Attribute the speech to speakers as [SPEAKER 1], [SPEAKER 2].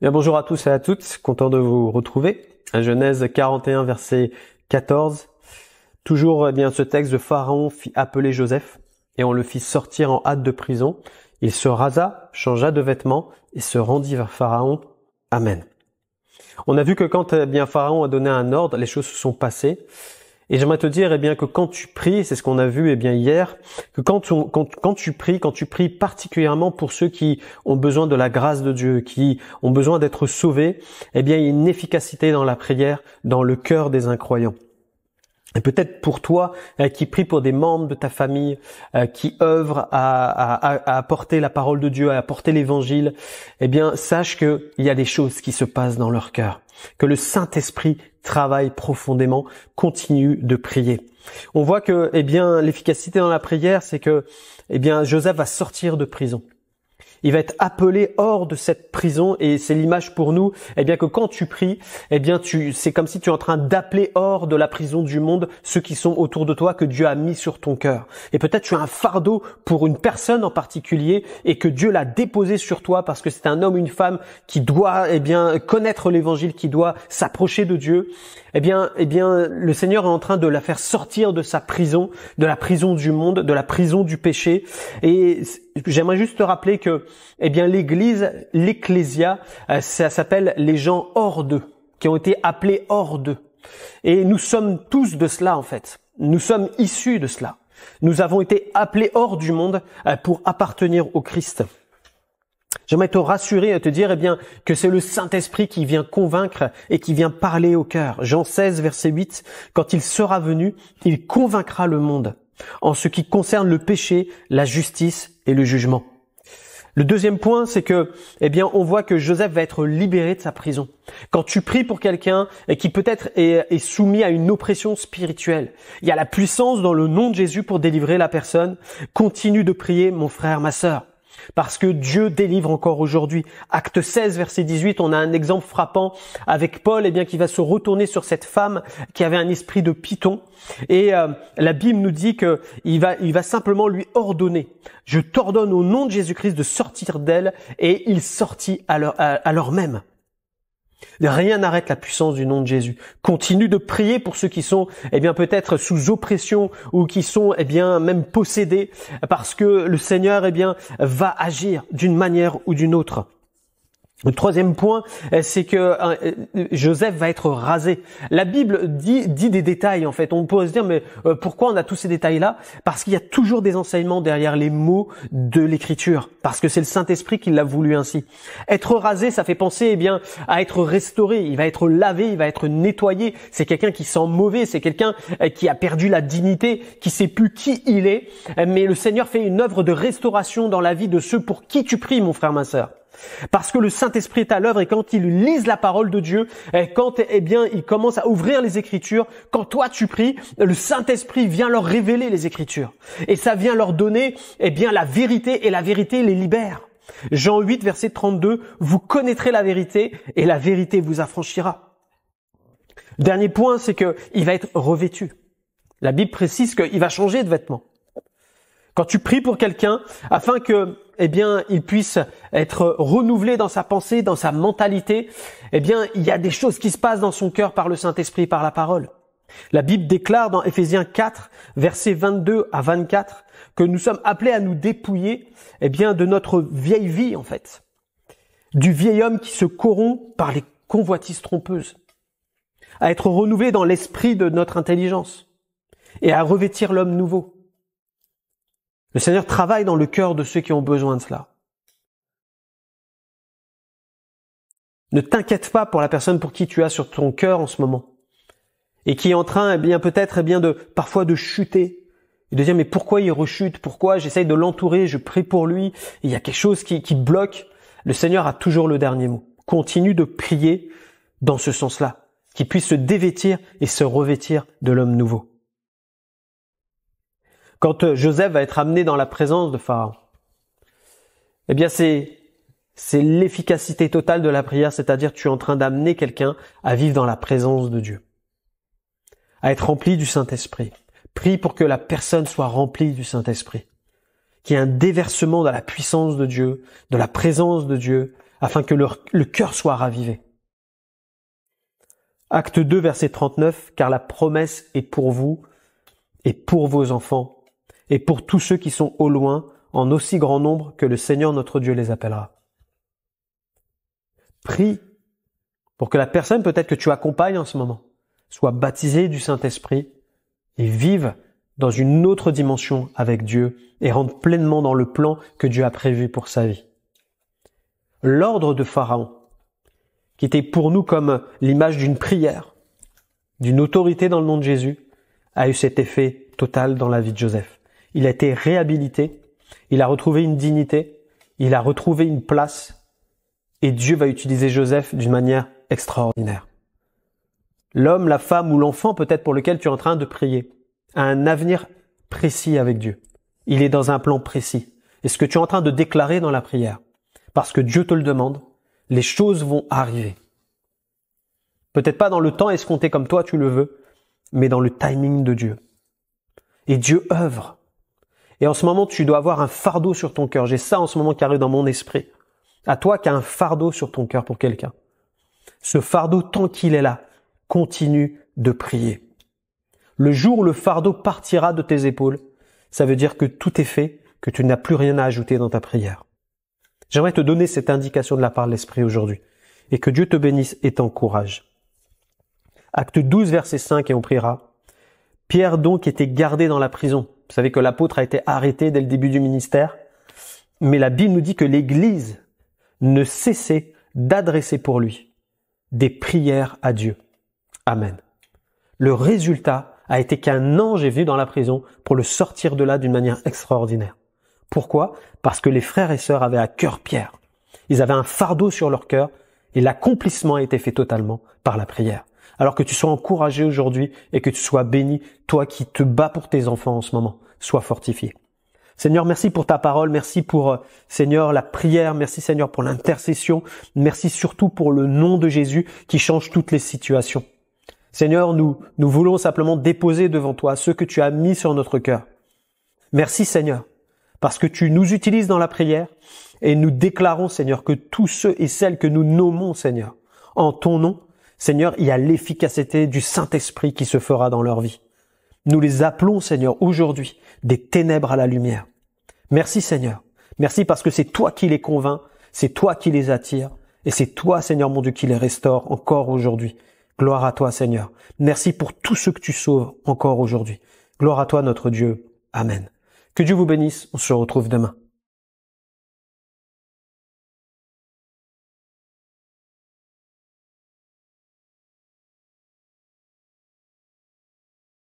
[SPEAKER 1] Bien, bonjour à tous et à toutes, content de vous retrouver. Genèse 41, verset 14. Toujours bien ce texte de Pharaon fit appeler Joseph et on le fit sortir en hâte de prison. Il se rasa, changea de vêtements et se rendit vers Pharaon. Amen. On a vu que quand Pharaon a donné un ordre, les choses se sont passées. Et j'aimerais te dire que quand tu pries, c'est ce qu'on a vu hier, que quand tu pries particulièrement pour ceux qui ont besoin de la grâce de Dieu, qui ont besoin d'être sauvés, il y a une efficacité dans la prière, dans le cœur des incroyants. Et peut-être pour toi qui prie pour des membres de ta famille, qui œuvrent à apporter la parole de Dieu, à apporter l'évangile, sache qu'il y a des choses qui se passent dans leur cœur, que le Saint-Esprit travaille profondément, continue de prier. On voit que l'efficacité dans la prière, c'est que Joseph va sortir de prison. Il va être appelé hors de cette prison et c'est l'image pour nous, que quand tu pries, c'est comme si tu es en train d'appeler hors de la prison du monde ceux qui sont autour de toi que Dieu a mis sur ton cœur. Et peut-être tu as un fardeau pour une personne en particulier et que Dieu l'a déposé sur toi parce que c'est un homme ou une femme qui doit, connaître l'évangile, qui doit s'approcher de Dieu. Le Seigneur est en train de la faire sortir de sa prison, de la prison du monde, de la prison du péché. Et j'aimerais juste te rappeler que, l'Église, l'Ecclésia, ça s'appelle les gens hors d'eux, qui ont été appelés hors d'eux. Et nous sommes tous de cela, en fait. Nous sommes issus de cela. Nous avons été appelés hors du monde pour appartenir au Christ. J'aimerais te rassurer et te dire que c'est le Saint-Esprit qui vient convaincre et qui vient parler au cœur. Jean 16, verset 8, quand il sera venu, il convaincra le monde en ce qui concerne le péché, la justice et le jugement. Le deuxième point, c'est que, on voit que Joseph va être libéré de sa prison. Quand tu pries pour quelqu'un qui peut-être est soumis à une oppression spirituelle, il y a la puissance dans le nom de Jésus pour délivrer la personne. Continue de prier, mon frère, ma sœur. Parce que Dieu délivre encore aujourd'hui. Acte 16, verset 18, on a un exemple frappant avec Paul, qui va se retourner sur cette femme qui avait un esprit de python. Et la Bible nous dit que il va simplement lui ordonner. Je t'ordonne au nom de Jésus-Christ de sortir d'elle, et il sortit à l'heure même. Rien n'arrête la puissance du nom de Jésus. Continue de prier pour ceux qui sont, peut-être sous oppression ou qui sont, même possédés, parce que le Seigneur, va agir d'une manière ou d'une autre. Le troisième point, c'est que Joseph va être rasé. La Bible dit des détails, en fait. On peut se dire, mais pourquoi on a tous ces détails-là? Parce qu'il y a toujours des enseignements derrière les mots de l'Écriture. Parce que c'est le Saint-Esprit qui l'a voulu ainsi. Être rasé, ça fait penser, à être restauré. Il va être lavé, il va être nettoyé. C'est quelqu'un qui sent mauvais, c'est quelqu'un qui a perdu la dignité, qui sait plus qui il est. Mais le Seigneur fait une œuvre de restauration dans la vie de ceux pour qui tu pries, mon frère, ma sœur. Parce que le Saint-Esprit est à l'œuvre et quand ils lisent la parole de Dieu, quand ils commencent à ouvrir les Écritures, quand toi tu pries, le Saint-Esprit vient leur révéler les Écritures. Et ça vient leur donner la vérité et la vérité les libère. Jean 8, verset 32, vous connaîtrez la vérité et la vérité vous affranchira. Dernier point, c'est qu'il va être revêtu. La Bible précise qu'il va changer de vêtements. Quand tu pries pour quelqu'un, afin que, il puisse être renouvelé dans sa pensée, dans sa mentalité, il y a des choses qui se passent dans son cœur par le Saint-Esprit, par la parole. La Bible déclare dans Éphésiens 4, versets 22 à 24, que nous sommes appelés à nous dépouiller, de notre vieille vie, en fait. Du vieil homme qui se corrompt par les convoitises trompeuses. À être renouvelé dans l'esprit de notre intelligence. Et à revêtir l'homme nouveau. Le Seigneur travaille dans le cœur de ceux qui ont besoin de cela. Ne t'inquiète pas pour la personne pour qui tu as sur ton cœur en ce moment. Et qui est en train, peut-être, parfois de chuter. Et de dire, mais pourquoi il rechute? Pourquoi j'essaye de l'entourer? Je prie pour lui. Et il y a quelque chose qui bloque. Le Seigneur a toujours le dernier mot. Continue de prier dans ce sens-là. Qu'il puisse se dévêtir et se revêtir de l'homme nouveau. Quand Joseph va être amené dans la présence de Pharaon, c'est l'efficacité totale de la prière, c'est-à-dire tu es en train d'amener quelqu'un à vivre dans la présence de Dieu, à être rempli du Saint-Esprit. Prie pour que la personne soit remplie du Saint-Esprit, qu'il y ait un déversement de la puissance de Dieu, de la présence de Dieu, afin que le cœur soit ravivé. Acte 2, verset 39, car la promesse est pour vous et pour vos enfants et pour tous ceux qui sont au loin, en aussi grand nombre que le Seigneur notre Dieu les appellera. Prie pour que la personne peut-être que tu accompagnes en ce moment soit baptisée du Saint-Esprit et vive dans une autre dimension avec Dieu et rentre pleinement dans le plan que Dieu a prévu pour sa vie. L'ordre de Pharaon, qui était pour nous comme l'image d'une prière, d'une autorité dans le nom de Jésus, a eu cet effet total dans la vie de Joseph. Il a été réhabilité, il a retrouvé une dignité, il a retrouvé une place, et Dieu va utiliser Joseph d'une manière extraordinaire. L'homme, la femme ou l'enfant peut-être pour lequel tu es en train de prier a un avenir précis avec Dieu. Il est dans un plan précis. Et ce que tu es en train de déclarer dans la prière, parce que Dieu te le demande, les choses vont arriver. Peut-être pas dans le temps escompté comme toi tu le veux, mais dans le timing de Dieu. Et Dieu œuvre. Et en ce moment, tu dois avoir un fardeau sur ton cœur. J'ai ça en ce moment qui arrive dans mon esprit. À toi qui as un fardeau sur ton cœur pour quelqu'un. Ce fardeau, tant qu'il est là, continue de prier. Le jour où le fardeau partira de tes épaules, ça veut dire que tout est fait, que tu n'as plus rien à ajouter dans ta prière. J'aimerais te donner cette indication de la part de l'Esprit aujourd'hui. Et que Dieu te bénisse et t'encourage. Acte 12, verset 5, et on priera. Pierre donc était gardé dans la prison. Vous savez que l'apôtre a été arrêté dès le début du ministère. Mais la Bible nous dit que l'Église ne cessait d'adresser pour lui des prières à Dieu. Amen. Le résultat a été qu'un ange est venu dans la prison pour le sortir de là d'une manière extraordinaire. Pourquoi? Parce que les frères et sœurs avaient à cœur Pierre. Ils avaient un fardeau sur leur cœur et l'accomplissement a été fait totalement par la prière. Alors que tu sois encouragé aujourd'hui et que tu sois béni, toi qui te bats pour tes enfants en ce moment, sois fortifié. Seigneur, merci pour ta parole, merci pour, Seigneur, la prière, merci Seigneur pour l'intercession, merci surtout pour le nom de Jésus qui change toutes les situations. Seigneur, nous voulons simplement déposer devant toi ce que tu as mis sur notre cœur. Merci Seigneur, parce que tu nous utilises dans la prière et nous déclarons Seigneur que tous ceux et celles que nous nommons Seigneur, en ton nom, Seigneur, il y a l'efficacité du Saint-Esprit qui se fera dans leur vie. Nous les appelons, Seigneur, aujourd'hui, des ténèbres à la lumière. Merci, Seigneur. Merci parce que c'est toi qui les convaincs, c'est toi qui les attires, et c'est toi, Seigneur mon Dieu, qui les restaure encore aujourd'hui. Gloire à toi, Seigneur. Merci pour tout ce que tu sauves encore aujourd'hui. Gloire à toi, notre Dieu. Amen. Que Dieu vous bénisse. On se retrouve demain.